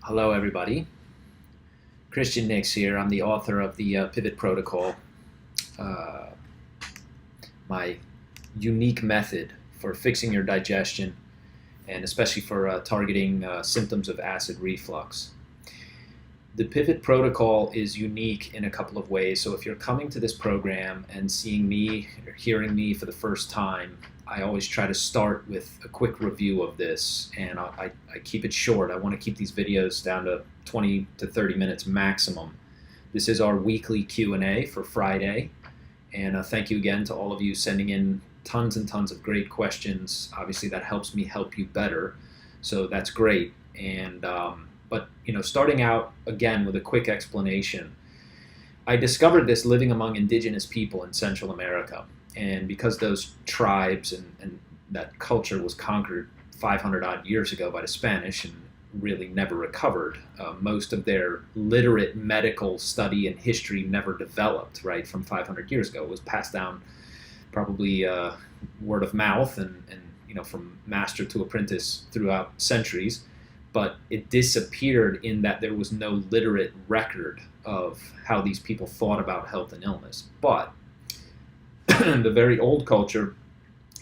Hello, everybody. Christian Nix here. I'm the author of the Pivot Protocol, uh, my unique method for fixing your digestion and especially for targeting symptoms of acid reflux. The Pivot Protocol is unique in a couple of ways. So if you're coming to this program and seeing me or hearing me for the first time, I always try to start with a quick review of this, and I keep it short. I want to keep these videos down to 20 to 30 minutes maximum. This is our weekly Q&A for Friday, and thank you again to all of you sending in tons and tons of great questions. Obviously, that helps me help you better, so that's great. And but starting out again with a quick explanation, I discovered this living among indigenous people in Central America. And because those tribes and that culture was conquered 500 odd years ago by the Spanish and really never recovered, most of their literate medical study and history never developed, right, from 500 years ago. It was passed down probably word of mouth and from master to apprentice throughout centuries. But it disappeared in that there was no literate record of how these people thought about health and illness. But the very old culture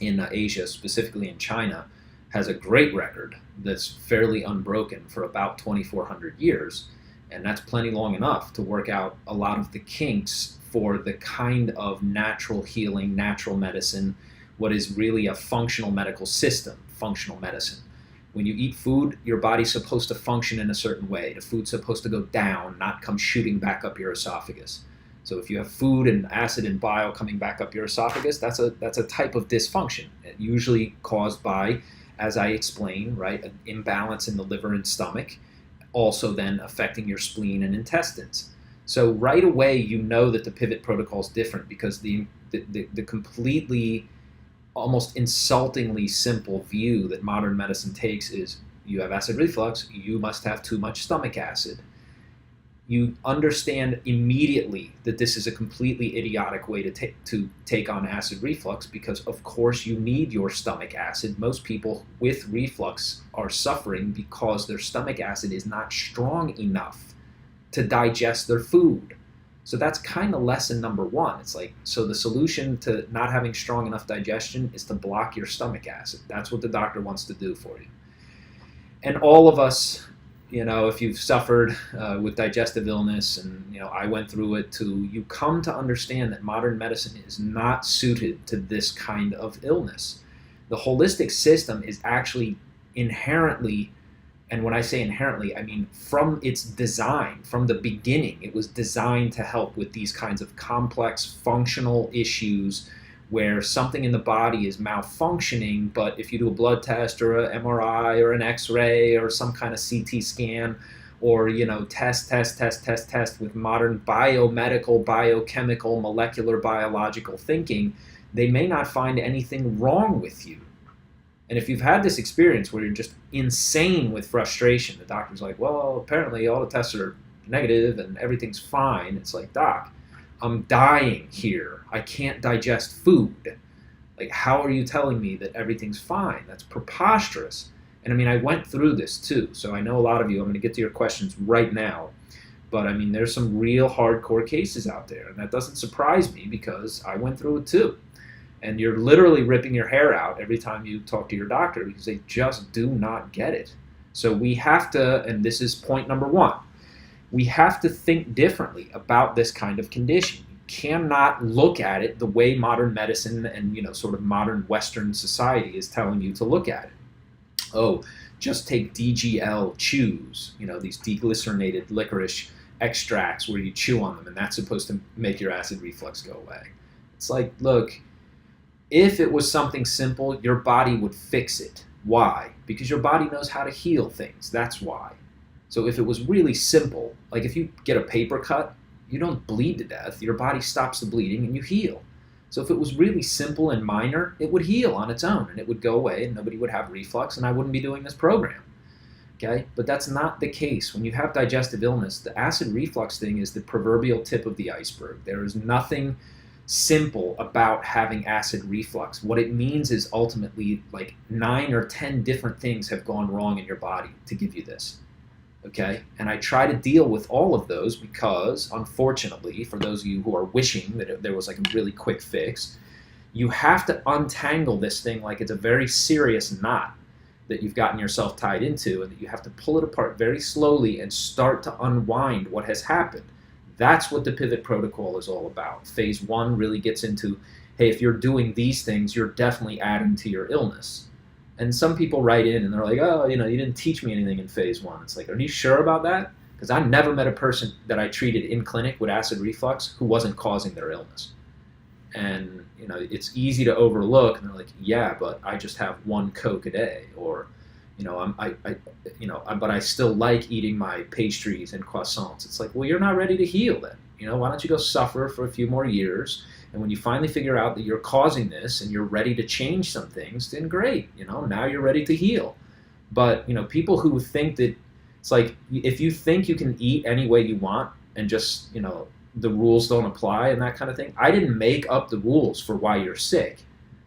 in Asia, specifically in China, has a great record that's fairly unbroken for about 2,400 years. And that's plenty long enough to work out a lot of the kinks for the kind of natural healing, natural medicine, what is really a functional medical system, functional medicine. When you eat food, your body's supposed to function in a certain way. The food's supposed to go down, not come shooting back up your esophagus. So if you have food and acid and bile coming back up your esophagus, that's a type of dysfunction, usually caused by, as I explained, right, an imbalance in the liver and stomach, also then affecting your spleen and intestines. So right away, you know that the Pivot Protocol is different because the completely, almost insultingly simple view that modern medicine takes is you have acid reflux, you must have too much stomach acid. You understand immediately that this is a completely idiotic way to take on acid reflux because, of course, you need your stomach acid. Most people with reflux are suffering because their stomach acid is not strong enough to digest their food. So that's kind of lesson number one. It's like, so the solution to not having strong enough digestion is to block your stomach acid. That's what the doctor wants to do for you. And all of us, if you've suffered with digestive illness, and I went through it too, you come to understand that modern medicine is not suited to this kind of illness. The holistic system is actually inherently, and when I say inherently, I mean from its design, from the beginning, it was designed to help with these kinds of complex functional issues where something in the body is malfunctioning, but if you do a blood test or an MRI or an X-ray or some kind of CT scan or, test with modern biomedical, biochemical, molecular, biological thinking, they may not find anything wrong with you. And if you've had this experience where you're just insane with frustration, the doctor's like, well, apparently all the tests are negative and everything's fine. It's like, doc, I'm dying here. I can't digest food. Like, how are you telling me that everything's fine? That's preposterous. And I mean, I went through this too. So I know a lot of you, I'm going to get to your questions right now. But I mean, there's some real hardcore cases out there. And that doesn't surprise me because I went through it too. And you're literally ripping your hair out every time you talk to your doctor because they just do not get it. So we have to, and this is point number one, we have to think differently about this kind of condition. You cannot look at it the way modern medicine and sort of modern Western society is telling you to look at it. Oh, just take DGL chews, these deglycerinated licorice extracts where you chew on them and that's supposed to make your acid reflux go away. It's like, look, if it was something simple, your body would fix it. Why? Because your body knows how to heal things. That's why. So if it was really simple, like if you get a paper cut, you don't bleed to death. Your body stops the bleeding and you heal. So if it was really simple and minor, it would heal on its own and it would go away and nobody would have reflux and I wouldn't be doing this program. Okay? But that's not the case. When you have digestive illness, the acid reflux thing is the proverbial tip of the iceberg. There is nothing simple about having acid reflux. What it means is ultimately like 9 or 10 different things have gone wrong in your body to give you this. Okay, and I try to deal with all of those because, unfortunately, for those of you who are wishing that there was like a really quick fix, you have to untangle this thing like it's a very serious knot that you've gotten yourself tied into, and that you have to pull it apart very slowly and start to unwind what has happened. That's what the pivot protocol is all about. Phase 1 really gets into, hey, if you're doing these things, you're definitely adding to your illness. And some people write in and they're like, oh, you didn't teach me anything in phase 1. It's like, are you sure about that? Because I never met a person that I treated in clinic with acid reflux who wasn't causing their illness. And, it's easy to overlook. And they're like, yeah, but I just have 1 Coke a day. Or, but I still like eating my pastries and croissants. It's like, well, you're not ready to heal then. Why don't you go suffer for a few more years? And when you finally figure out that you're causing this and you're ready to change some things, then great, now you're ready to heal. But, people who think that it's like, if you think you can eat any way you want and just, the rules don't apply and that kind of thing, I didn't make up the rules for why you're sick,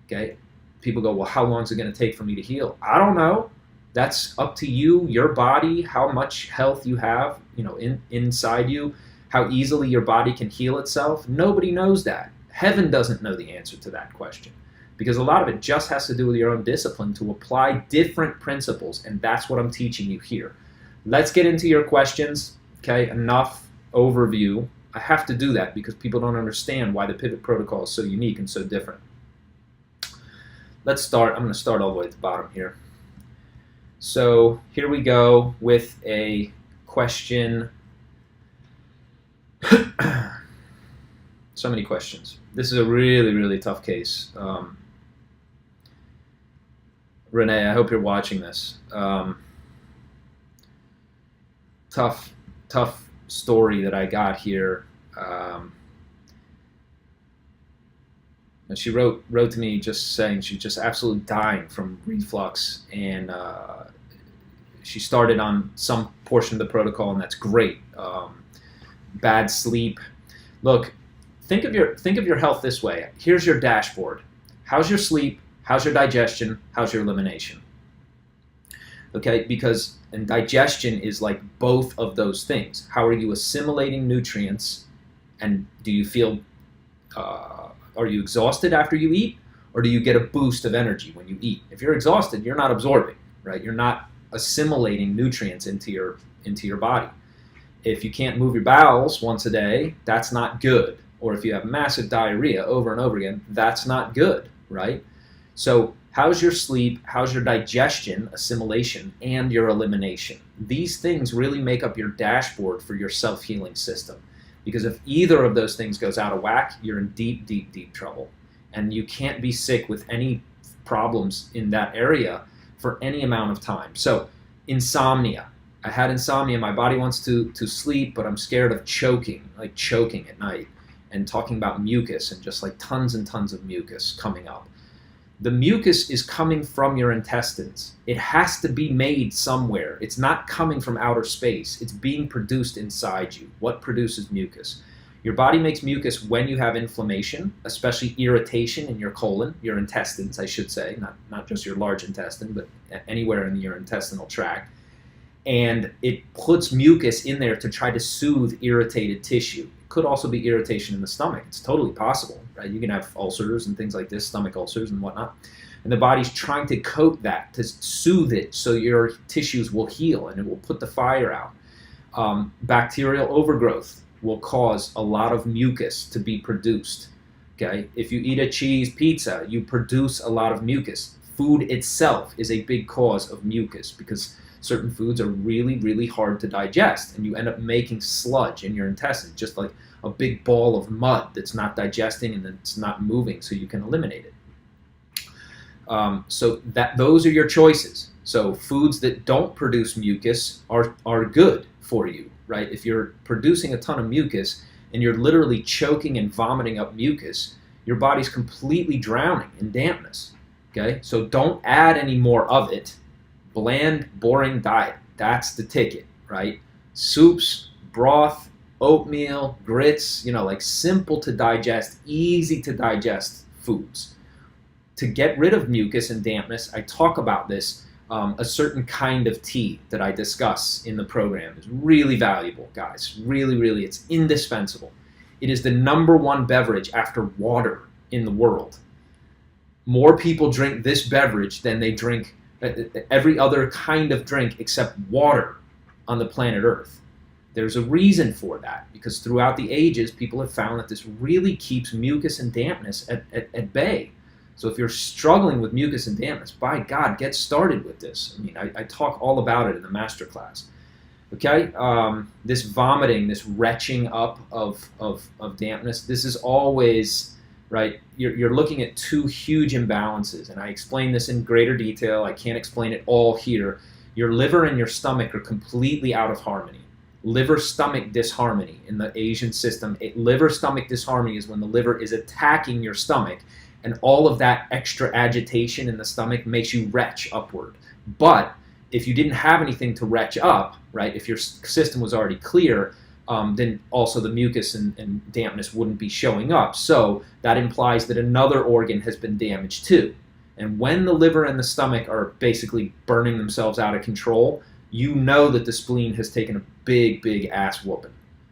okay? People go, well, how long is it going to take for me to heal? I don't know. That's up to you, your body, how much health you have, inside you, how easily your body can heal itself. Nobody knows that. Heaven doesn't know the answer to that question, because a lot of it just has to do with your own discipline to apply different principles, and that's what I'm teaching you here. Let's get into your questions, okay? Enough overview. I have to do that because people don't understand why the pivot protocol is so unique and so different. Let's start. I'm going to start all the way at the bottom here. So here we go with a question. So many questions. This is a really, really tough case. Renee, I hope you're watching this. Tough story that I got here. And she wrote to me just saying she's just absolutely dying from reflux, and she started on some portion of the protocol, and that's great. Bad sleep. Look, think of your health this way. Here's your dashboard. How's your sleep? How's your digestion? How's your elimination? Okay, because digestion is like both of those things. How are you assimilating nutrients, and do you feel, are you exhausted after you eat, or do you get a boost of energy when you eat? If you're exhausted, you're not absorbing, right? You're not assimilating nutrients into your body. If you can't move your bowels once a day, that's not good. Or if you have massive diarrhea over and over again, that's not good, right? So how's your sleep, how's your digestion, assimilation, and your elimination? These things really make up your dashboard for your self-healing system. Because if either of those things goes out of whack, you're in deep, deep, deep trouble. And you can't be sick with any problems in that area for any amount of time. So insomnia. I had insomnia. My body wants to sleep, but I'm scared of choking at night, and talking about mucus and just like tons and tons of mucus coming up. The mucus is coming from your intestines. It has to be made somewhere. It's not coming from outer space. It's being produced inside you. What produces mucus? Your body makes mucus when you have inflammation, especially irritation in your colon, your intestines, I should say, not just your large intestine, but anywhere in your intestinal tract. And it puts mucus in there to try to soothe irritated tissue. It could also be irritation in the stomach. It's totally possible, right? You can have ulcers and things like this, stomach ulcers and whatnot. And the body's trying to coat that, to soothe it so your tissues will heal and it will put the fire out. Bacterial overgrowth will cause a lot of mucus to be produced. Okay? If you eat a cheese pizza, you produce a lot of mucus. Food itself is a big cause of mucus because certain foods are really, really hard to digest, and you end up making sludge in your intestines, just like a big ball of mud that's not digesting and it's not moving, so you can eliminate it. So those are your choices. So foods that don't produce mucus are good for you, right? If you're producing a ton of mucus and you're literally choking and vomiting up mucus, your body's completely drowning in dampness. Okay, so don't add any more of it. Bland, boring diet. That's the ticket, right? Soups, broth, oatmeal, grits, like simple to digest, easy to digest foods. To get rid of mucus and dampness, I talk about this A certain kind of tea that I discuss in the program is really valuable, guys. Really, really, it's indispensable. It is the #1 beverage after water in the world. More people drink this beverage than they drink every other kind of drink except water on the planet Earth. There's a reason for that, because throughout the ages, people have found that this really keeps mucus and dampness at bay. So if you're struggling with mucus and dampness, by God, get started with this. I mean, I talk all about it in the masterclass. Okay, this vomiting, this retching up of dampness, this is always, right, you're looking at two huge imbalances, and I explain this in greater detail. I can't explain it all here. Your liver and your stomach are completely out of harmony. Liver-stomach disharmony in the Asian system. Liver-stomach disharmony is when the liver is attacking your stomach, and all of that extra agitation in the stomach makes you retch upward. But if you didn't have anything to retch up, right, if your system was already clear, then also the mucus and dampness wouldn't be showing up. So that implies that another organ has been damaged too. And when the liver and the stomach are basically burning themselves out of control, you know that the spleen has taken a big, big ass whooping.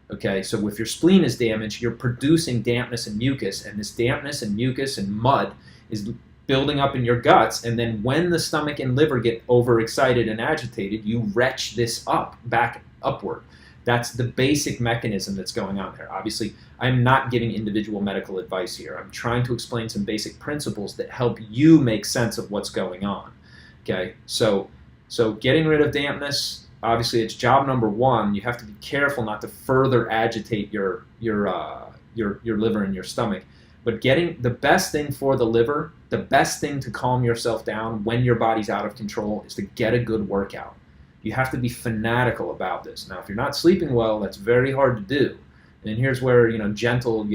Okay, so if your spleen is damaged, you're producing dampness and mucus, and this dampness and mucus and mud is building up in your guts, and then when the stomach and liver get overexcited and agitated, you retch this up, back upward. That's the basic mechanism that's going on there. Obviously, I'm not giving individual medical advice here. I'm trying to explain some basic principles that help you make sense of what's going on. Okay, so getting rid of dampness, obviously it's job #1. You have to be careful not to further agitate your liver and your stomach. But getting the best thing for the liver, the best thing to calm yourself down when your body's out of control is to get a good workout. You have to be fanatical about this. Now, if you're not sleeping well, that's very hard to do. And here's where, gentle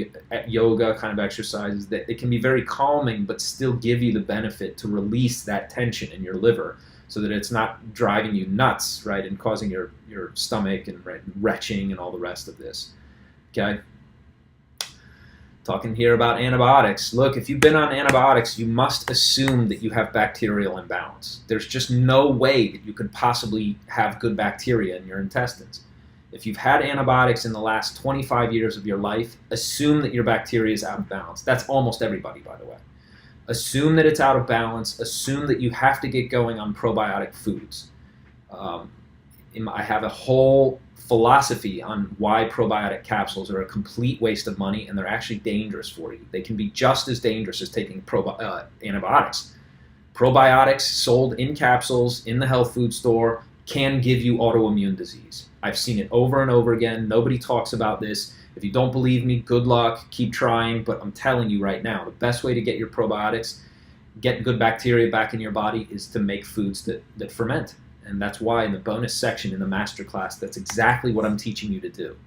yoga kind of exercises, that it can be very calming, but still give you the benefit to release that tension in your liver so that it's not driving you nuts, right, and causing your stomach and retching and all the rest of this. Okay? Talking here about antibiotics. Look, if you've been on antibiotics, you must assume that you have bacterial imbalance. There's just no way that you could possibly have good bacteria in your intestines. If you've had antibiotics in the last 25 years of your life, assume that your bacteria is out of balance. That's almost everybody, by the way. Assume that it's out of balance. Assume that you have to get going on probiotic foods. I have a whole philosophy on why probiotic capsules are a complete waste of money, and they're actually dangerous for you. They can be just as dangerous as taking antibiotics. Probiotics sold in capsules in the health food store can give you autoimmune disease. I've seen it over and over again. Nobody talks about this. If you don't believe me, good luck, keep trying, but I'm telling you right now, the best way to get your probiotics, get good bacteria back in your body, is to make foods that ferment. And that's why in the bonus section in the masterclass, that's exactly what I'm teaching you to do.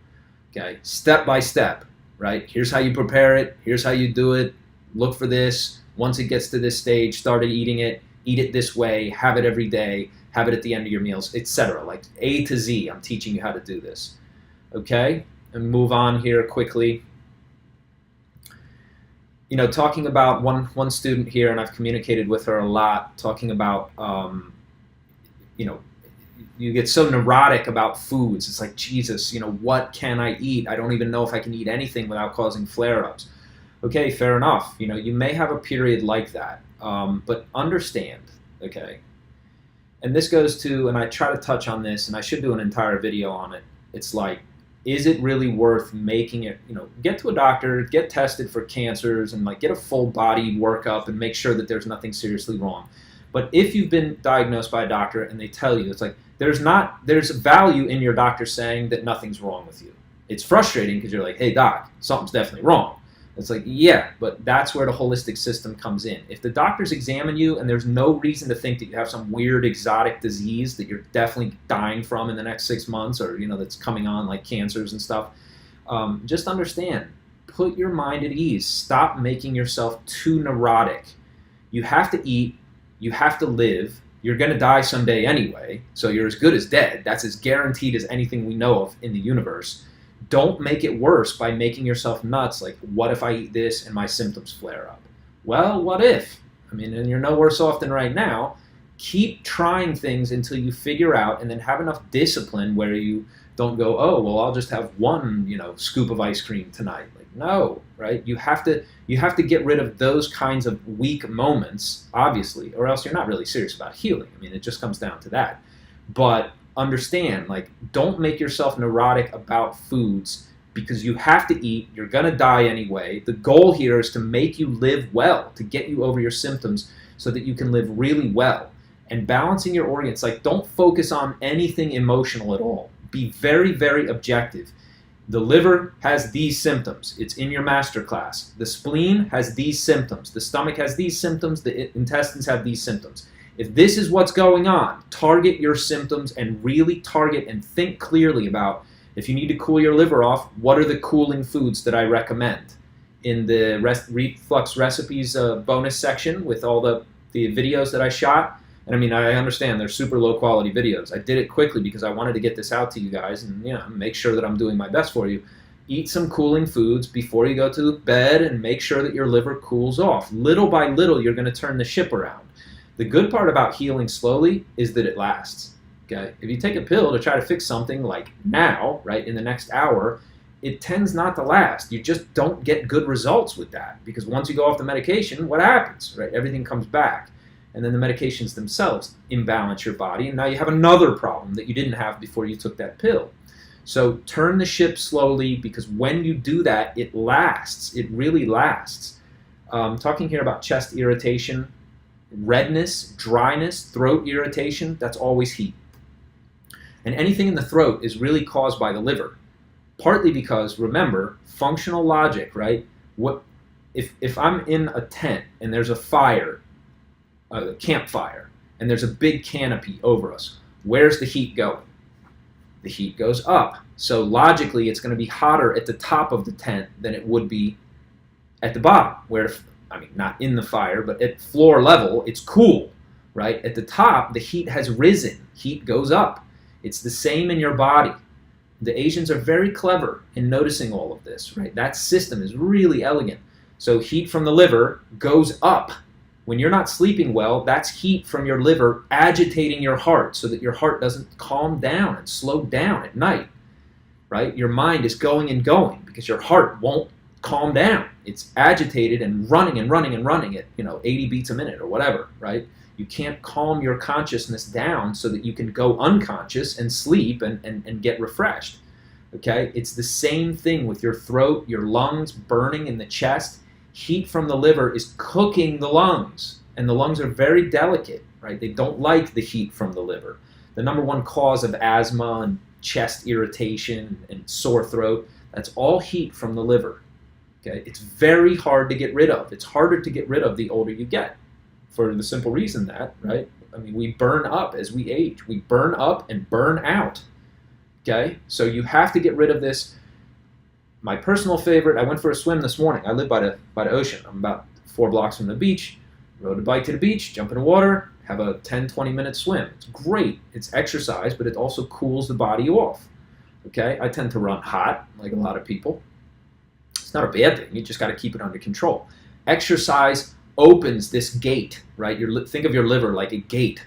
Okay, step by step, right? Here's how you prepare it. Here's how you do it. Look for this. Once it gets to this stage, start eating it. Eat it this way. Have it every day. Have it at the end of your meals, etc. Like A to Z, I'm teaching you how to do this. Okay, and move on here quickly. Talking about one student here, and I've communicated with her a lot, talking about you get so neurotic about foods. It's like, Jesus, what can I eat? I don't even know if I can eat anything without causing flare-ups. Okay, fair enough. You may have a period like that, but understand, okay? And this goes to, and I try to touch on this, and I should do an entire video on it. It's like, is it really worth making it, get to a doctor, get tested for cancers, and get a full body workup and make sure that there's nothing seriously wrong. But if you've been diagnosed by a doctor and they tell you, it's like, there's value in your doctor saying that nothing's wrong with you. It's frustrating because you're like, hey doc, something's definitely wrong. It's like, yeah, but that's where the holistic system comes in. If the doctors examine you and there's no reason to think that you have some weird exotic disease that you're definitely dying from in the next 6 months, or that's coming on like cancers and stuff, just understand, put your mind at ease. Stop making yourself too neurotic. You have to eat. You have to live. You're going to die someday anyway, so you're as good as dead. That's as guaranteed as anything we know of in the universe. Don't make it worse by making yourself nuts, like, what if I eat this and my symptoms flare up? Well, what if? And you're no worse off than right now. Keep trying things until you figure out, and then have enough discipline where you don't go, oh, well, I'll just have one, scoop of ice cream tonight. Like, no, right? You have to get rid of those kinds of weak moments, obviously, or else you're not really serious about healing. I mean, it just comes down to that. But understand, like, don't make yourself neurotic about foods because you have to eat. You're going to die anyway. The goal here is to make you live well, to get you over your symptoms so that you can live really well. And balancing your organs, like, don't focus on anything emotional at all. Be very, very objective. The liver has these symptoms. It's in your master class. The spleen has these symptoms. The stomach has these symptoms. The intestines have these symptoms. If this is what's going on, target your symptoms and really target and think clearly about, if you need to cool your liver off, what are the cooling foods that I recommend? In the reflux recipes bonus section with all the videos that I shot, and I mean, I understand they're super low quality videos. I did it quickly because I wanted to get this out to you guys and make sure that I'm doing my best for you. Eat some cooling foods before you go to bed and make sure that your liver cools off. Little by little, you're going to turn the ship around. The good part about healing slowly is that it lasts. Okay? If you take a pill to try to fix something like now, right, in the next hour, it tends not to last. You just don't get good results with that because once you go off the medication, what happens, right? Everything comes back. And then the medications themselves imbalance your body, and now you have another problem that you didn't have before you took that pill. So turn the ship slowly, because when you do that, it lasts. It really lasts. Talking here about chest irritation, redness, dryness, throat irritation, that's always heat. And anything in the throat is really caused by the liver, partly because, remember, functional logic, right? If I'm in a tent and there's a fire, a campfire, and there's a big canopy over us, where's the heat going? The heat goes up. So logically, it's going to be hotter at the top of the tent than it would be at the bottom, where, I mean, not in the fire, but at floor level, it's cool, right? At the top, the heat has risen. Heat goes up. It's the same in your body. The Asians are very clever in noticing all of this, right? That system is really elegant. So heat from the liver goes up. When you're not sleeping well, that's heat from your liver agitating your heart so that your heart doesn't calm down and slow down at night, right? Your mind is going and going because your heart won't calm down. It's agitated and running and running and running at 80 beats a minute or whatever, right? You can't calm your consciousness down so that you can go unconscious and sleep and get refreshed, okay? It's the same thing with your throat, your lungs burning in the chest. Heat from the liver is cooking the lungs, and the lungs are very delicate, right? They don't like the heat from the liver. The number one cause of asthma and chest irritation and sore throat, that's all heat from the liver, okay? It's very hard to get rid of. It's harder to get rid of the older you get, for the simple reason that, right? I mean, we burn up as we age. We burn up and burn out, okay? So you have to get rid of this. My personal favorite, I went for a swim this morning. I live by the ocean. I'm about 4 blocks from the beach. Rode a bike to the beach, jump in the water, have a 10, 20-minute swim. It's great. It's exercise, but it also cools the body off. Okay? I tend to run hot, like a lot of people. It's not a bad thing. You just got to keep it under control. Exercise opens this gate, right? Think of your liver like a gate,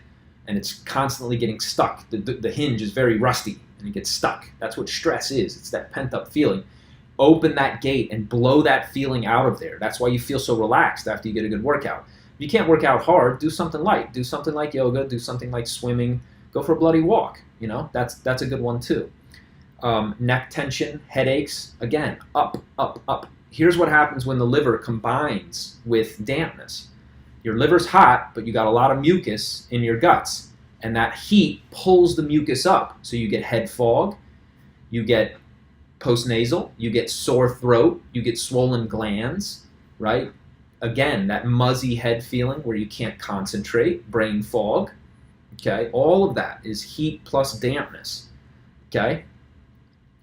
and it's constantly getting stuck. The hinge is very rusty, and it gets stuck. That's what stress is. It's that pent-up feeling. Open that gate and blow that feeling out of there. That's why you feel so relaxed after you get a good workout. If you can't work out hard, do something light. Do something like yoga. Do something like swimming. Go for a bloody walk. That's a good one too. Neck tension, headaches, again, up, up, up. Here's what happens when the liver combines with dampness. Your liver's hot, but you got a lot of mucus in your guts, and that heat pulls the mucus up. So you get head fog, you get postnasal, you get sore throat, you get swollen glands, right? Again, that muzzy head feeling where you can't concentrate, brain fog, okay? All of that is heat plus dampness, okay?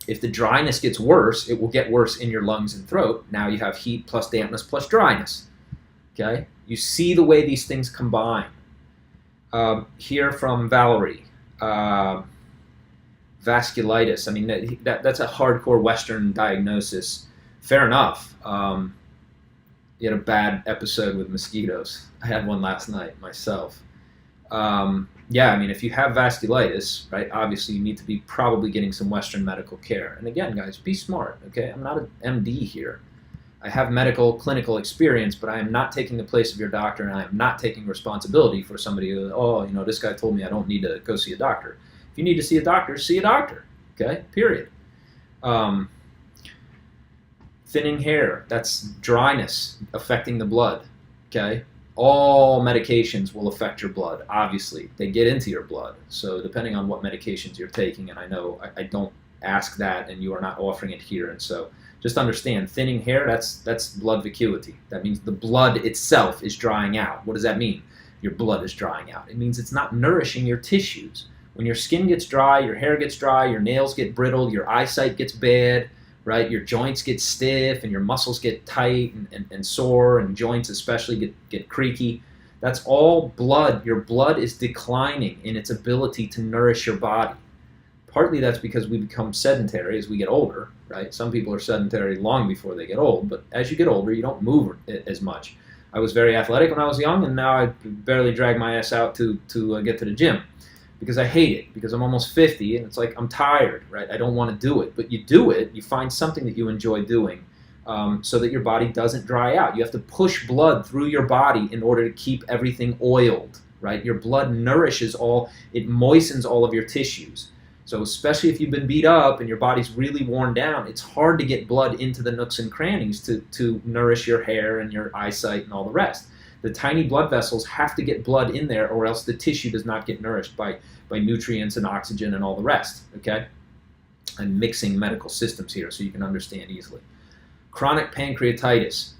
If the dryness gets worse, it will get worse in your lungs and throat. Now you have heat plus dampness plus dryness, okay? You see the way these things combine. Here from Valerie, vasculitis. I mean, that's a hardcore Western diagnosis. Fair enough. You had a bad episode with mosquitoes. I had one last night myself. Yeah, I mean, if you have vasculitis, right, obviously you need to be probably getting some Western medical care. And again, guys, be smart, okay? I'm not an MD here. I have medical clinical experience, but I am not taking the place of your doctor, and I am not taking responsibility for somebody who, oh, you know, this guy told me I don't need to go see a doctor. If you need to see a doctor, see a doctor, okay? Period. Thinning hair, that's dryness affecting the blood, okay? All medications will affect your blood, obviously. They get into your blood. So depending on what medications you're taking, and I know I don't ask that, and you are not offering it here, and so just understand, thinning hair, that's blood vacuity. That means the blood itself is drying out. What does that mean? Your blood is drying out. It means it's not nourishing your tissues. When your skin gets dry, your hair gets dry, your nails get brittle, your eyesight gets bad, right? Your joints get stiff and your muscles get tight and sore, and joints especially get creaky. That's all blood. Your blood is declining in its ability to nourish your body. Partly that's because we become sedentary as we get older, right? Some people are sedentary long before they get old, but as you get older, you don't move as much. I was very athletic when I was young, and now I barely drag my ass out to get to the gym because I hate it, because I'm almost 50, and it's like I'm tired, right? I don't want to do it, but you do it. You find something that you enjoy doing so that your body doesn't dry out. You have to push blood through your body in order to keep everything oiled, right? Your blood nourishes it moistens all of your tissues. So especially if you've been beat up and your body's really worn down, it's hard to get blood into the nooks and crannies to nourish your hair and your eyesight and all the rest. The tiny blood vessels have to get blood in there, or else the tissue does not get nourished by nutrients and oxygen and all the rest, okay? I'm mixing medical systems here so you can understand easily. Chronic pancreatitis.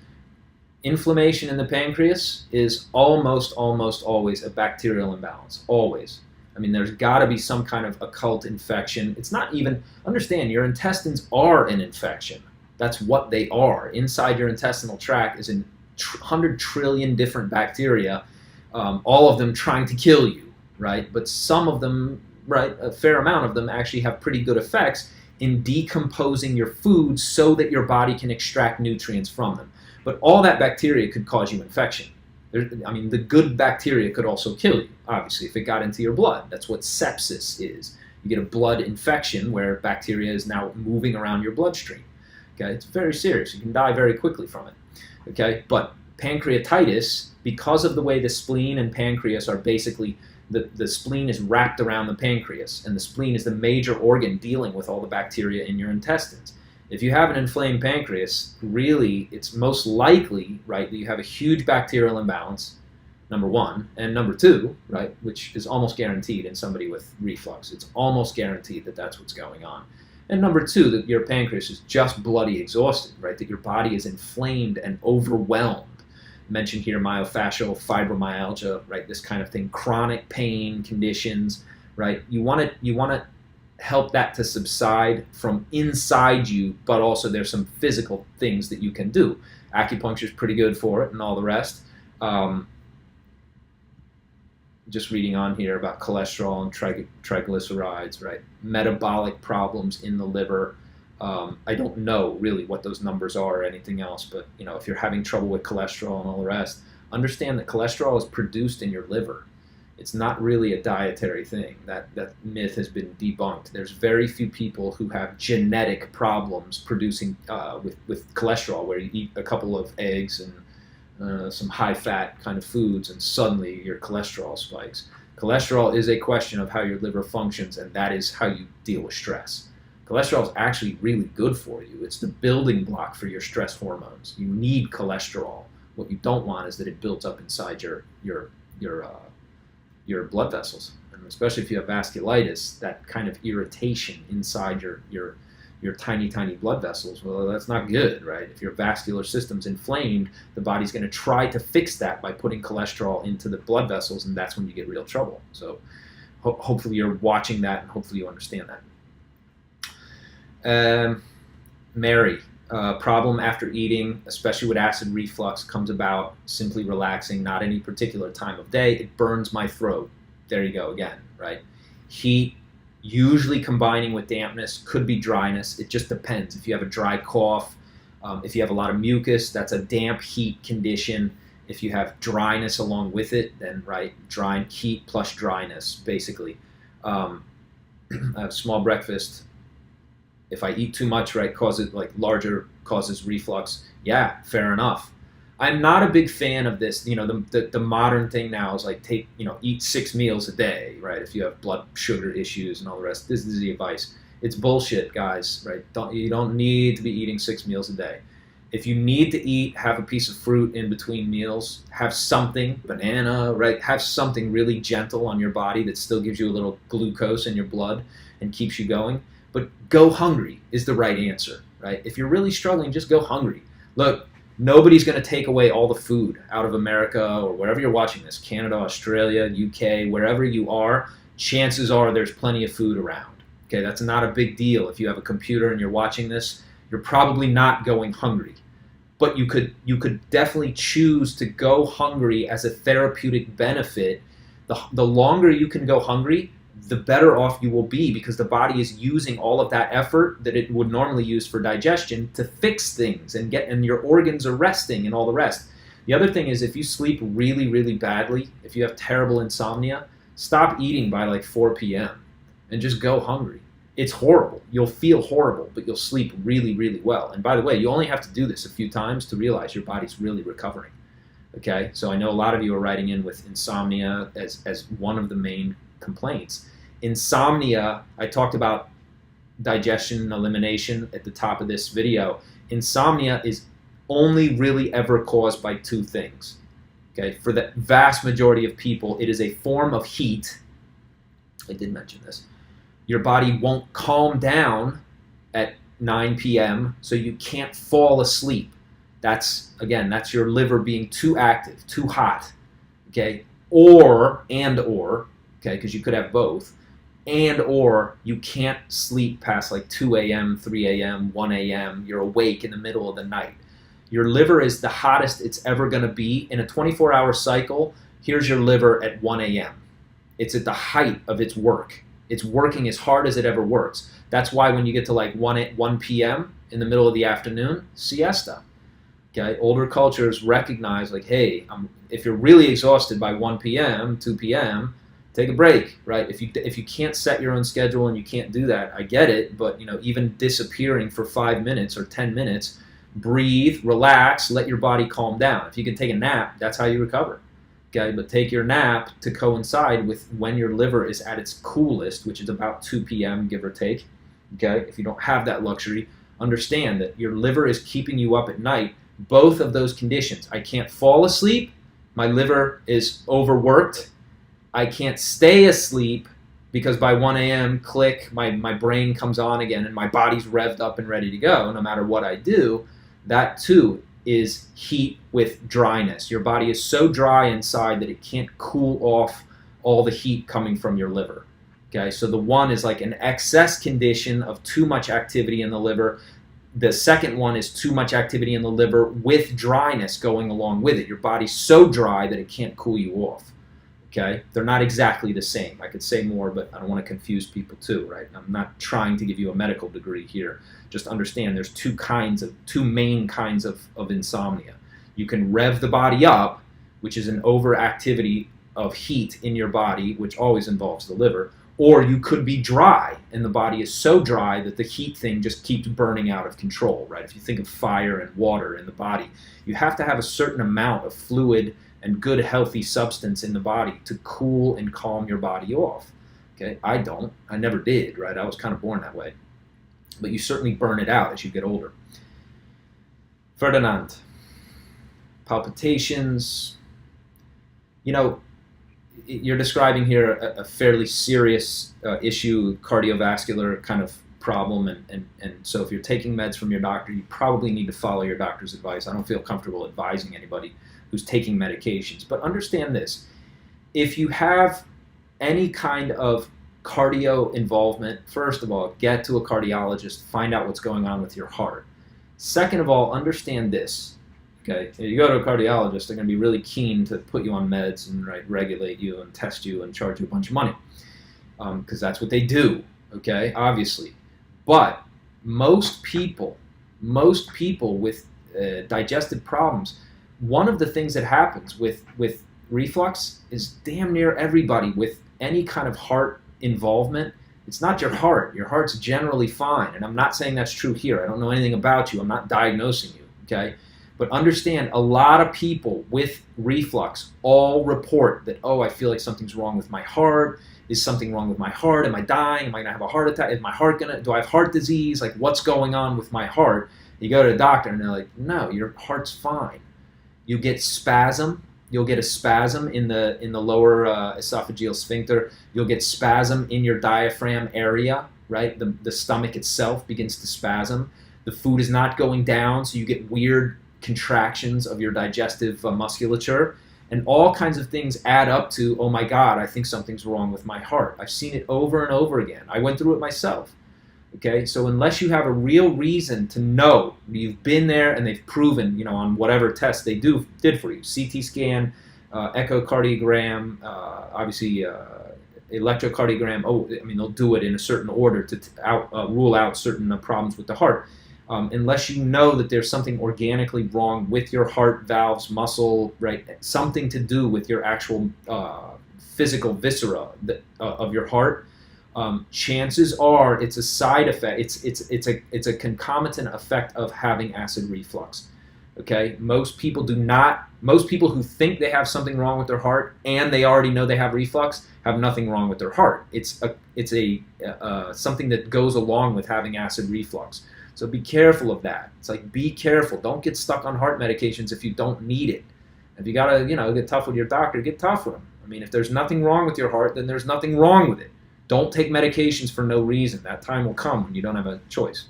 Inflammation in the pancreas is almost always a bacterial imbalance, always. I mean, there's got to be some kind of occult infection. It's not even, understand, your intestines are an infection. That's what they are. Inside your intestinal tract is 100 trillion different bacteria, all of them trying to kill you, right? But some of them, right, a fair amount of them actually have pretty good effects in decomposing your food so that your body can extract nutrients from them. But all that bacteria could cause you infection. I mean, the good bacteria could also kill you, obviously, if it got into your blood. That's what sepsis is. You get a blood infection where bacteria is now moving around your bloodstream. Okay, it's very serious. You can die very quickly from it. Okay, but pancreatitis, because of the way the spleen and pancreas are basically, the spleen is wrapped around the pancreas, and the spleen is the major organ dealing with all the bacteria in your intestines. If you have an inflamed pancreas, really, it's most likely, right, that you have a huge bacterial imbalance, number one, and number two, right, which is almost guaranteed in somebody with reflux. It's almost guaranteed that that's what's going on. And number two, that your pancreas is just bloody exhausted, right, that your body is inflamed and overwhelmed. Mentioned here myofascial fibromyalgia, right, this kind of thing, chronic pain conditions, right. You want to help that to subside from inside you, but also there's some physical things that you can do. Acupuncture is pretty good for it and all the rest. Just reading on here about cholesterol and triglycerides, right? Metabolic problems in the liver. I don't know really what those numbers are or anything else, but you know, if you're having trouble with cholesterol and all the rest, understand that cholesterol is produced in your liver. It's not really a dietary thing. That myth has been debunked. There's very few people who have genetic problems producing with cholesterol, where you eat a couple of eggs and some high-fat kind of foods, and suddenly your cholesterol spikes. Cholesterol is a question of how your liver functions, and that is how you deal with stress. Cholesterol is actually really good for you. It's the building block for your stress hormones. You need cholesterol. What you don't want is that it builds up inside your blood vessels, and especially if you have vasculitis, that kind of irritation inside your tiny blood vessels. Well, that's not good, right? If your vascular system's inflamed, the body's going to try to fix that by putting cholesterol into the blood vessels, and that's when you get real trouble. So hopefully you're watching that, and hopefully you understand that. Mary, problem after eating, especially with acid reflux, comes about simply relaxing, not any particular time of day. It burns my throat. There you go again, right? Heat, usually combining with dampness, could be dryness. It just depends. If you have a dry cough, if you have a lot of mucus, that's a damp heat condition. If you have dryness along with it, then right, heat plus dryness, basically. A small breakfast, if I eat too much, right, causes reflux. Yeah, fair enough. I'm not a big fan of this. The modern thing now is like eat 6 meals a day, right? If you have blood sugar issues and all the rest, this is the advice. It's bullshit, guys, right? You don't need to be eating 6 meals a day. If you need to eat, have a piece of fruit in between meals. Have something, banana, right? Have something really gentle on your body that still gives you a little glucose in your blood and keeps you going. But go hungry is the right answer, right? If you're really struggling, just go hungry. Look, nobody's going to take away all the food out of America or wherever you're watching this, Canada, Australia, UK, wherever you are, chances are there's plenty of food around. Okay, that's not a big deal. If you have a computer and you're watching this, you're probably not going hungry. But you could definitely choose to go hungry as a therapeutic benefit. The longer you can go hungry, the better off you will be, because the body is using all of that effort that it would normally use for digestion to fix things and your organs are resting and all the rest. The other thing is, if you sleep really, really badly, if you have terrible insomnia, stop eating by like 4 p.m. and just go hungry. It's horrible. You'll feel horrible, but you'll sleep really, really well. And by the way, you only have to do this a few times to realize your body's really recovering. Okay, so I know a lot of you are writing in with insomnia as one of the main complaints. Insomnia, I talked about digestion and elimination at the top of this video. Insomnia is only really ever caused by 2 things. Okay, for the vast majority of people, it is a form of heat. I did mention this. Your body won't calm down at 9 p.m., so you can't fall asleep. That's your liver being too active, too hot, okay? Or, okay, because you could have both, or you can't sleep past like 2 a.m., 3 a.m., 1 a.m., you're awake in the middle of the night. Your liver is the hottest it's ever gonna be. In a 24-hour cycle, here's your liver at 1 a.m. It's at the height of its work. It's working as hard as it ever works. That's why when you get to like 1 p.m. in the middle of the afternoon, siesta. Okay, older cultures recognize like, hey, if you're really exhausted by 1 p.m., 2 p.m., take a break, right? If you can't set your own schedule and you can't do that, I get it, but even disappearing for 5 minutes or 10 minutes, breathe, relax, let your body calm down. If you can take a nap, that's how you recover. Okay, but take your nap to coincide with when your liver is at its coolest, which is about 2 p.m., give or take. Okay, if you don't have that luxury, understand that your liver is keeping you up at night. Both of those conditions. I can't fall asleep. My liver is overworked. I can't stay asleep because by 1 a.m., click, my brain comes on again and my body's revved up and ready to go no matter what I do. That too is heat with dryness. Your body is so dry inside that it can't cool off all the heat coming from your liver. Okay, so the one is like an excess condition of too much activity in the liver. The second one is too much activity in the liver with dryness going along with it. Your body's so dry that it can't cool you off. Okay, they're not exactly the same. I could say more, but I don't want to confuse people too, right? I'm not trying to give you a medical degree here. Just understand there's two main kinds of insomnia. You can rev the body up, which is an overactivity of heat in your body, which always involves the liver, or you could be dry, and the body is so dry that the heat thing just keeps burning out of control, right? If you think of fire and water in the body, you have to have a certain amount of fluid and good healthy substance in the body to cool and calm your body off. Okay, I never did, right? I was kind of born that way. But you certainly burn it out as you get older. Ferdinand, palpitations. You're describing here a fairly serious issue, cardiovascular kind of problem, and so if you're taking meds from your doctor, you probably need to follow your doctor's advice. I don't feel comfortable advising anybody who's taking medications, but understand this. If you have any kind of cardio involvement, first of all, get to a cardiologist, find out what's going on with your heart. Second of all, understand this. Okay, if you go to a cardiologist, they're going to be really keen to put you on meds and regulate you and test you and charge you a bunch of money, because that's what they do. Okay, obviously, but most people with digestive problems one of the things that happens with reflux is damn near everybody with any kind of heart involvement. It's not your heart. Your heart's generally fine. And I'm not saying that's true here. I don't know anything about you. I'm not diagnosing you, okay? But understand, a lot of people with reflux all report that, oh, I feel like something's wrong with my heart. Is something wrong with my heart? Am I dying? Am I going to have a heart attack? Is my heart going to, do I have heart disease? Like, what's going on with my heart? You go to the doctor and they're like, no, your heart's fine. You get spasm. You'll get a spasm in the lower esophageal sphincter. You'll get spasm in your diaphragm area, right? The stomach itself begins to spasm. The food is not going down, so you get weird contractions of your digestive musculature. And all kinds of things add up to, oh my God, I think something's wrong with my heart. I've seen it over and over again. I went through it myself. Okay, so unless you have a real reason to know, you've been there and they've proven, on whatever test they did for you, CT scan, echocardiogram, obviously electrocardiogram. Oh, I mean, they'll do it in a certain order to rule out certain problems with the heart. Unless you know that there's something organically wrong with your heart valves, muscle, right, something to do with your actual physical viscera of your heart. Chances are it's a side effect. It's a concomitant effect of having acid reflux. Okay, most people who think they have something wrong with their heart and they already know they have reflux have nothing wrong with their heart. It's something that goes along with having acid reflux. So be careful of that. It's like, be careful. Don't get stuck on heart medications if you don't need it. If you gotta, get tough with your doctor, get tough with them. I mean, if there's nothing wrong with your heart, then there's nothing wrong with it. Don't take medications for no reason. That time will come when you don't have a choice.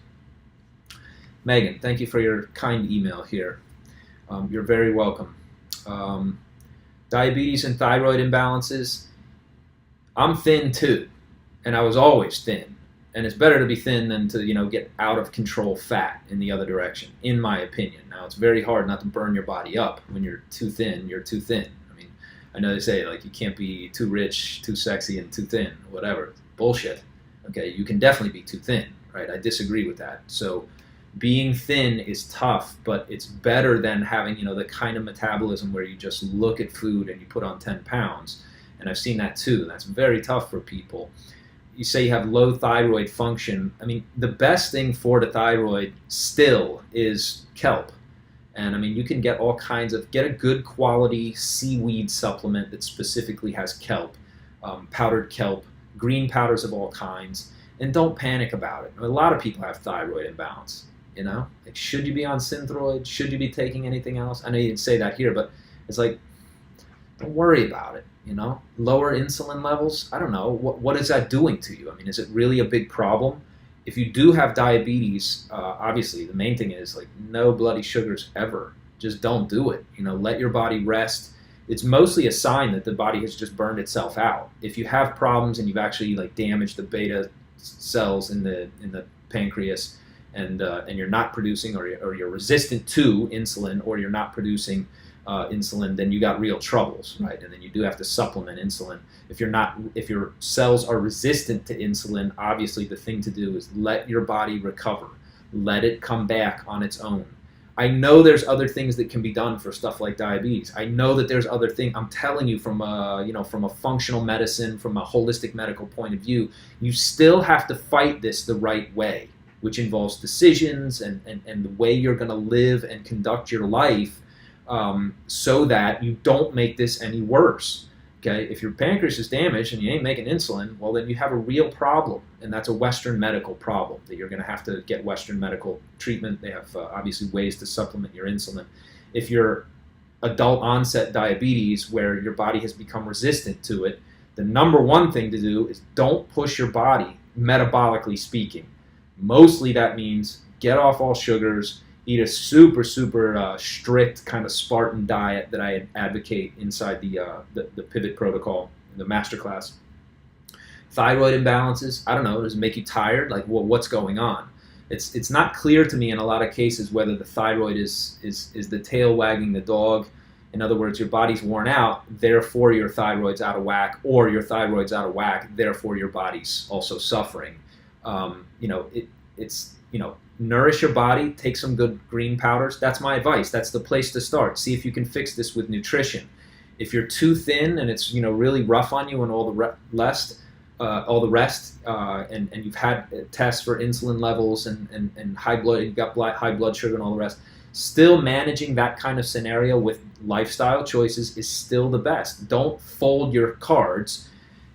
Megan, thank you for your kind email here. You're very welcome. Diabetes and thyroid imbalances. I'm thin too, and I was always thin. And it's better to be thin than to, get out of control fat in the other direction, in my opinion. Now, it's very hard not to burn your body up. When you're too thin, you're too thin. I mean, I know they say, like, you can't be too rich, too sexy, and too thin, whatever. Bullshit. Okay, you can definitely be too thin, right? I disagree with that. So being thin is tough, but it's better than having, the kind of metabolism where you just look at food and you put on 10 pounds. And I've seen that too. That's very tough for people. You say you have low thyroid function. I mean, the best thing for the thyroid still is kelp. And I mean, you can get get a good quality seaweed supplement that specifically has kelp, powdered kelp, green powders of all kinds, and don't panic about it. A lot of people have thyroid imbalance, Like, should you be on Synthroid? Should you be taking anything else? I know you didn't say that here, but it's like, don't worry about it. Lower insulin levels, I don't know, what is that doing to you? I mean, is it really a big problem? If you do have diabetes, obviously the main thing is, like, no bloody sugars ever. Just don't do it. Let your body rest. It's mostly a sign that the body has just burned itself out. If you have problems and you've actually, like, damaged the beta cells in the pancreas, and you're not producing, or you're resistant to insulin, or you're not producing insulin, then you got real troubles, right? And then you do have to supplement insulin. If your cells are resistant to insulin, obviously the thing to do is let your body recover. Let it come back on its own. I know there's other things that can be done for stuff like diabetes. I know that there's other things. I'm telling you, from a functional medicine, from a holistic medical point of view, you still have to fight this the right way, which involves decisions and the way you're going to live and conduct your life, so that you don't make this any worse. Okay, if your pancreas is damaged and you ain't making insulin, well, then you have a real problem, and that's a Western medical problem that you're going to have to get Western medical treatment. They have obviously ways to supplement your insulin. If you're adult onset diabetes, where your body has become resistant to it, the number one thing to do is don't push your body, metabolically speaking. Mostly that means get off all sugars, eat a super strict kind of Spartan diet that I advocate inside the Pivot protocol, the masterclass. Thyroid imbalances, I don't know, does it make you tired? Like, what's going on? It's not clear to me in a lot of cases whether the thyroid is the tail wagging the dog. In other words, your body's worn out, therefore your thyroid's out of whack, or your thyroid's out of whack, therefore your body's also suffering. it's, nourish your body, take some good green powders. That's my advice. That's the place to start. See if you can fix this with nutrition. If you're too thin and it's, really rough on you and all the rest, and you've had tests for insulin levels and high blood, you've got high blood sugar and all the rest, still managing that kind of scenario with lifestyle choices is still the best. Don't fold your cards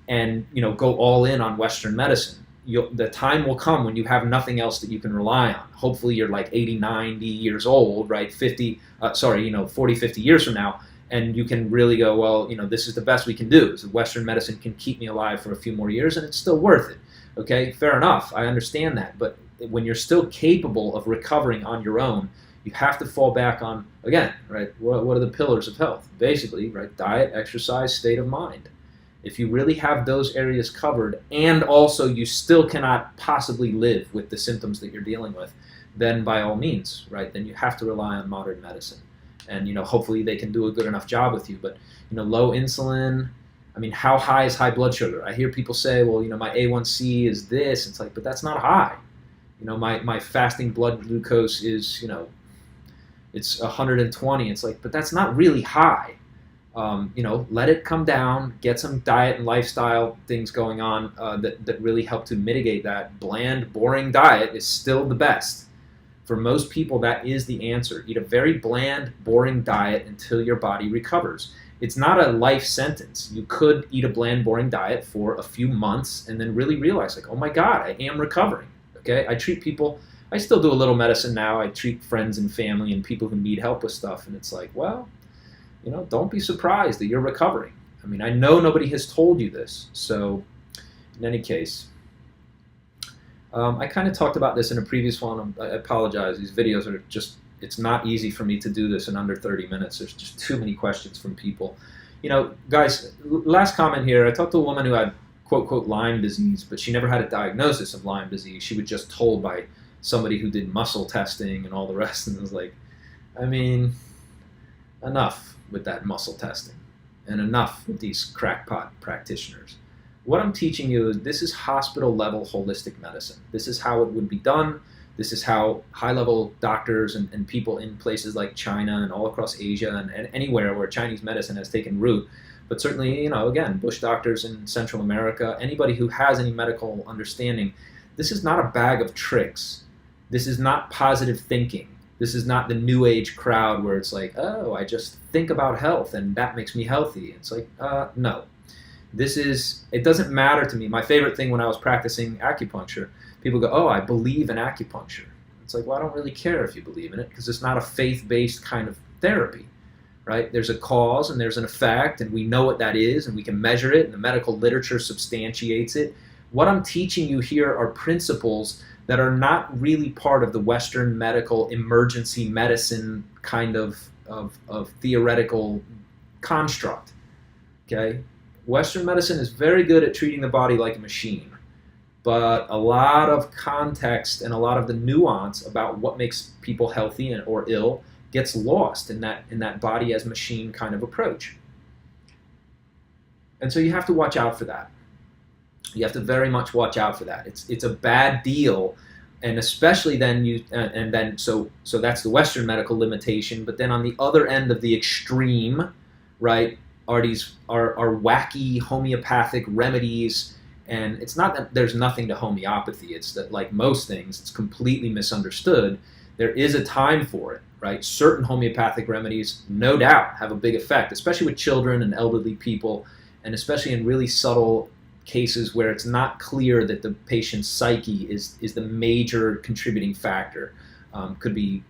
and, go all in on Western medicine. The time will come when you have nothing else that you can rely on. Hopefully you're like 80, 90 years old, right? 40, 50 years from now, and you can really go, well, this is the best we can do. So Western medicine can keep me alive for a few more years, and it's still worth it. Okay, fair enough. I understand that. But when you're still capable of recovering on your own, you have to fall back on, again, right, what are the pillars of health? Basically, right, diet, exercise, state of mind. If you really have those areas covered, and also you still cannot possibly live with the symptoms that you're dealing with, then by all means, right, then you have to rely on modern medicine. And, hopefully they can do a good enough job with you. But, low insulin, I mean, how high is high blood sugar? I hear people say, well, my A1C is this. It's like, but that's not high. My fasting blood glucose is, it's 120. It's like, but that's not really high. Let it come down, get some diet and lifestyle things going on that really help to mitigate that. Bland, boring diet is still the best. For most people, that is the answer. Eat a very bland, boring diet until your body recovers. It's not a life sentence. You could eat a bland, boring diet for a few months and then really realize, like, oh my God, I am recovering. Okay, I treat people, I still do a little medicine now. I treat friends and family and people who need help with stuff, and it's like, well, don't be surprised that you're recovering. I mean, I know nobody has told you this. So in any case, I kind of talked about this in a previous one. I apologize. These videos are just, it's not easy for me to do this in under 30 minutes. There's just too many questions from people. Guys, last comment here. I talked to a woman who had, quote, quote, Lyme disease, but she never had a diagnosis of Lyme disease. She was just told by somebody who did muscle testing and all the rest. And it was like, I mean, enough with that muscle testing, and enough with these crackpot practitioners. What I'm teaching you is this is hospital level holistic medicine. This is how it would be done. This is how high level doctors and people in places like China and all across Asia and anywhere where Chinese medicine has taken root, but certainly, again, bush doctors in Central America, anybody who has any medical understanding, this is not a bag of tricks. This is not positive thinking. This is not the new age crowd where it's like, oh, I just think about health and that makes me healthy. It's like, no. It doesn't matter to me. My favorite thing when I was practicing acupuncture, people go, oh, I believe in acupuncture. It's like, well, I don't really care if you believe in it because it's not a faith-based kind of therapy, right? There's a cause and there's an effect and we know what that is and we can measure it and the medical literature substantiates it. What I'm teaching you here are principles that are not really part of the Western medical emergency medicine kind of theoretical construct, okay? Western medicine is very good at treating the body like a machine, but a lot of context and a lot of the nuance about what makes people healthy or ill gets lost in that body as machine kind of approach. And so you have to watch out for that. You have to very much watch out for that. It's a bad deal, and especially then so that's the Western medical limitation. But then on the other end of the extreme, right, are wacky homeopathic remedies, and it's not that there's nothing to homeopathy. It's that, like most things, it's completely misunderstood. There is a time for it, right? Certain homeopathic remedies, no doubt, have a big effect, especially with children and elderly people, and especially in really subtle cases where it's not clear that the patient's psyche is the major contributing factor. Could be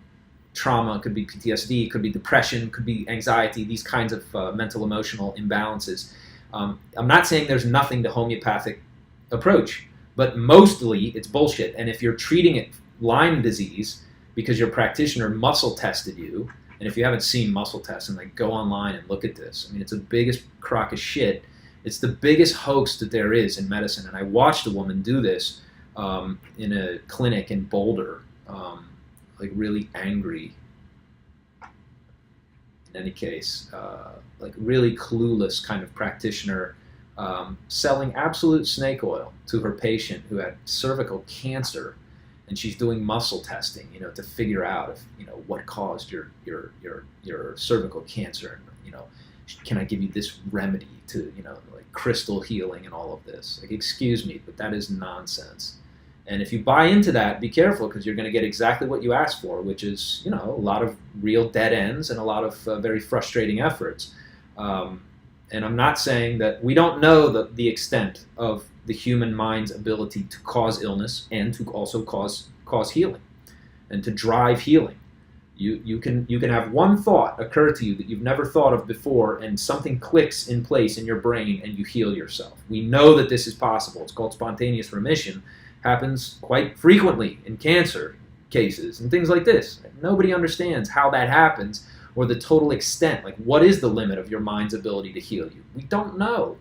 trauma, could be PTSD, could be depression, could be anxiety, these kinds of mental emotional imbalances. I'm not saying there's nothing to homeopathic approach, but mostly it's bullshit. And if you're treating it Lyme disease because your practitioner muscle tested you, and if you haven't seen muscle testing, like, go online and look at this. I mean, it's the biggest crock of shit. It's the biggest hoax that there is in medicine. And I watched a woman do this in a clinic in Boulder, like really angry. In any case, like really clueless kind of practitioner, selling absolute snake oil to her patient who had cervical cancer. and she's doing muscle testing, to figure out if, what caused your cervical cancer, and, can I give you this remedy to, like crystal healing and all of this? Like, excuse me, but that is nonsense. And if you buy into that, be careful, because you're going to get exactly what you asked for, which is, a lot of real dead ends and a lot of very frustrating efforts. And I'm not saying that we don't know the extent of the human mind's ability to cause illness and to also cause healing and to drive healing. You can have one thought occur to you that you've never thought of before, and something clicks in place in your brain and you heal yourself. We know that this is possible. It's called spontaneous remission. Happens quite frequently in cancer cases and things like this. Nobody understands how that happens or the total extent. Like, what is the limit of your mind's ability to heal you? We don't know.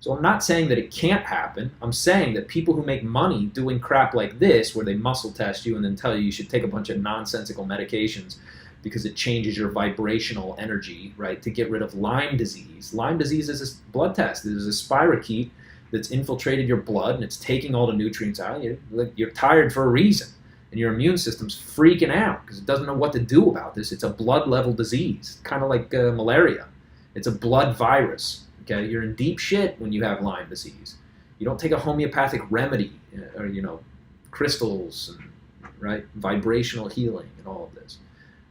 So I'm not saying that it can't happen. I'm saying that people who make money doing crap like this, where they muscle test you and then tell you should take a bunch of nonsensical medications because it changes your vibrational energy, right, to get rid of Lyme disease. Lyme disease is a blood test. There's a spirochete that's infiltrated your blood, and it's taking all the nutrients out. You're tired for a reason, and your immune system's freaking out because it doesn't know what to do about this. It's a blood-level disease, kind of like malaria. It's a blood virus. Okay, you're in deep shit when you have Lyme disease. You don't take a homeopathic remedy or crystals and right vibrational healing and all of this.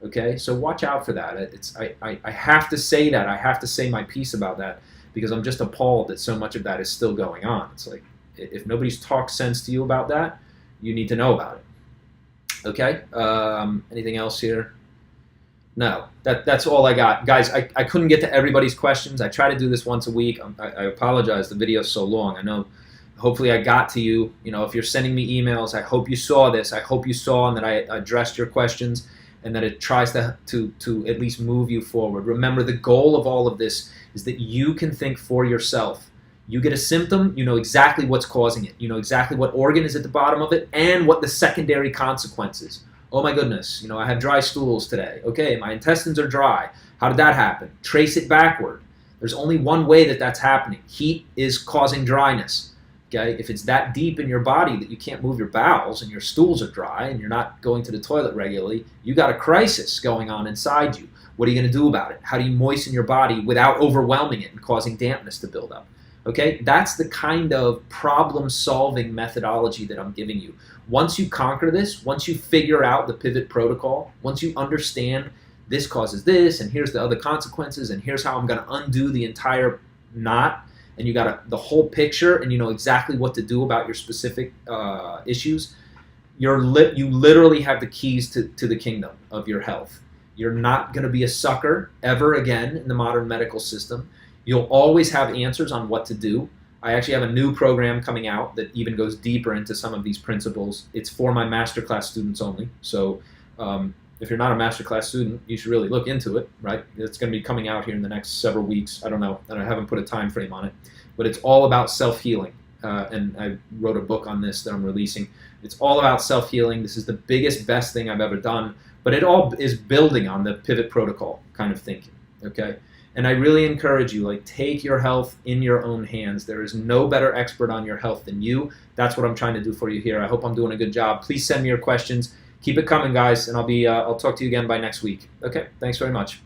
Okay, so watch out for that. I have to say that. I have to say my piece about that, because I'm just appalled that so much of that is still going on. It's like, if nobody's talked sense to you about that, you need to know about it. Okay, anything else here? No, that's all I got. Guys, I couldn't get to everybody's questions. I try to do this once a week. I apologize, the video's so long. I know, hopefully I got to you. If you're sending me emails, I hope you saw this. I hope you saw and that I addressed your questions, and that it tries to at least move you forward. Remember, the goal of all of this is that you can think for yourself. You get a symptom, you know exactly what's causing it. You know exactly what organ is at the bottom of it and what the secondary consequences. Oh my goodness, I have dry stools today. Okay, my intestines are dry. How did that happen? Trace it backward. There's only one way that that's happening. Heat is causing dryness. Okay, if it's that deep in your body that you can't move your bowels and your stools are dry and you're not going to the toilet regularly, you got a crisis going on inside you. What are you going to do about it? How do you moisten your body without overwhelming it and causing dampness to build up? Okay, that's the kind of problem-solving methodology that I'm giving you. Once you conquer this, once you figure out the pivot protocol, once you understand this causes this, and here's the other consequences, and here's how I'm going to undo the entire knot, and you got the whole picture, and you know exactly what to do about your specific issues, you literally have the keys to the kingdom of your health. You're not going to be a sucker ever again in the modern medical system. You'll always have answers on what to do. I actually have a new program coming out that even goes deeper into some of these principles. It's for my masterclass students only. So if you're not a masterclass student, you should really look into it, right? It's going to be coming out here in the next several weeks. I don't know, and I haven't put a time frame on it. But it's all about self-healing. And I wrote a book on this that I'm releasing. It's all about self-healing. This is the biggest, best thing I've ever done. But it all is building on the pivot protocol kind of thinking, okay? And I really encourage you, take your health in your own hands. There is no better expert on your health than you. That's what I'm trying to do for you here. I hope I'm doing a good job. Please send me your questions. Keep it coming, guys, and I'll talk to you again by next week. Okay, thanks very much.